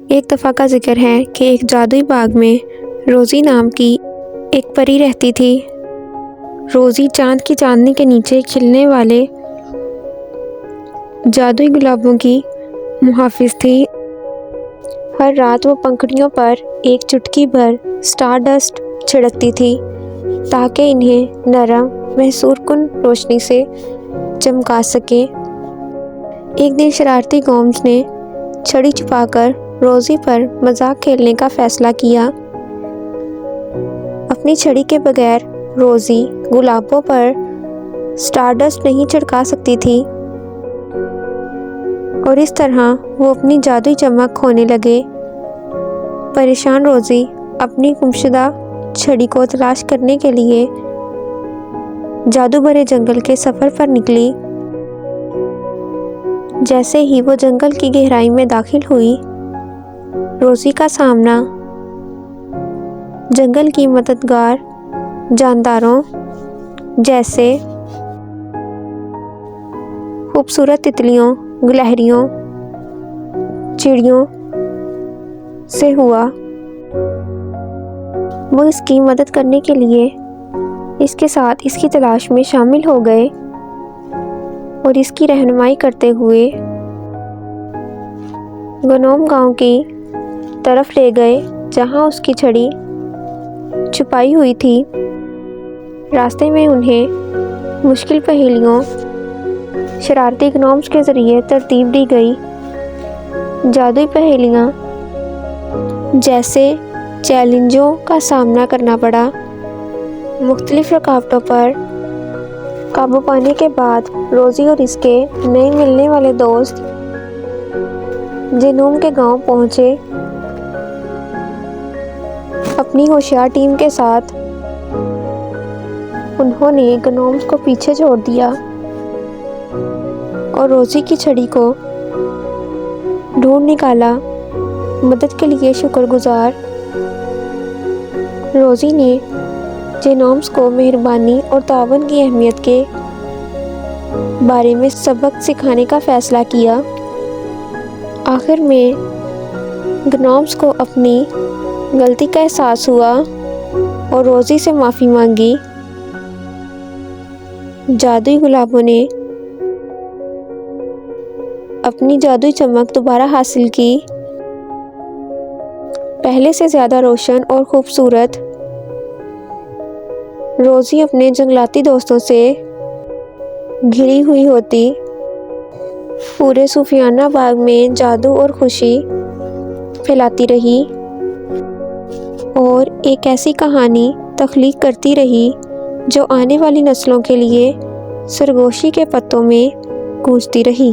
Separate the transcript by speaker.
Speaker 1: एक दफ़ा का जिक्र है कि एक जादुई बाग में रोज़ी नाम की एक परी रहती थी। रोज़ी चांद की चांदनी के नीचे खिलने वाले जादुई गुलाबों की मुहाफ़िज़ थी। हर रात वो पंखुड़ियों पर एक चुटकी भर स्टारडस्ट छिड़कती थी ताकि इन्हें नरम महसूरकुन रोशनी से चमका सके। एक दिन शरारती गोम्स ने छड़ी छुपाकर रोज़ी पर मजाक खेलने का फ़ैसला किया। अपनी छड़ी के बगैर रोज़ी गुलाबों पर स्टारडस्ट नहीं छिड़का सकती थी और इस तरह वो अपनी जादुई चमक खोने लगे। परेशान रोज़ी अपनी गुमशुदा छड़ी को तलाश करने के लिए जादू भरे जंगल के सफ़र पर निकली। जैसे ही वो जंगल की गहराई में दाखिल हुई, रोज़ी का सामना जंगल की मददगार जानदारों जैसे खूबसूरत तितलियों, गिलहरियों, चिड़ियों से हुआ। वो इसकी मदद करने के लिए इसके साथ इसकी तलाश में शामिल हो गए और इसकी रहनुमाई करते हुए गनोम गांव की तरफ ले गए जहां उसकी छड़ी छुपाई हुई थी। रास्ते में उन्हें मुश्किल पहेलियों शरारती ग्नोम्स के ज़रिए तरतीब दी गई। जादुई पहेलियाँ जैसे चैलेंजों का सामना करना पड़ा। मुख्तलिफ रुकावटों पर काबू पाने के बाद रोज़ी और इसके नए मिलने वाले दोस्त जेनूम के गांव पहुंचे। अपनी होशियार टीम के साथ उन्होंने ग्नोम्स को पीछे छोड़ दिया और रोज़ी की छड़ी को ढूंढ निकाला। मदद के लिए शुक्रगुजार रोज़ी ने जेनोम्स को मेहरबानी और तावन की अहमियत के बारे में सबक सिखाने का फ़ैसला किया। आखिर में ग्नोम्स को अपनी गलती का एहसास हुआ और रोज़ी से माफ़ी मांगी। जादुई गुलाबों ने अपनी जादुई चमक दोबारा हासिल की, पहले से ज़्यादा रोशन और खूबसूरत। रोज़ी अपने जंगलाती दोस्तों से घिरी हुई होती। पूरे सूफियाना बाग में जादू और खुशी फैलाती रही और एक ऐसी कहानी तख्लीक करती रही जो आने वाली नस्लों के लिए सरगोशी के पत्तों में गूंजती रही।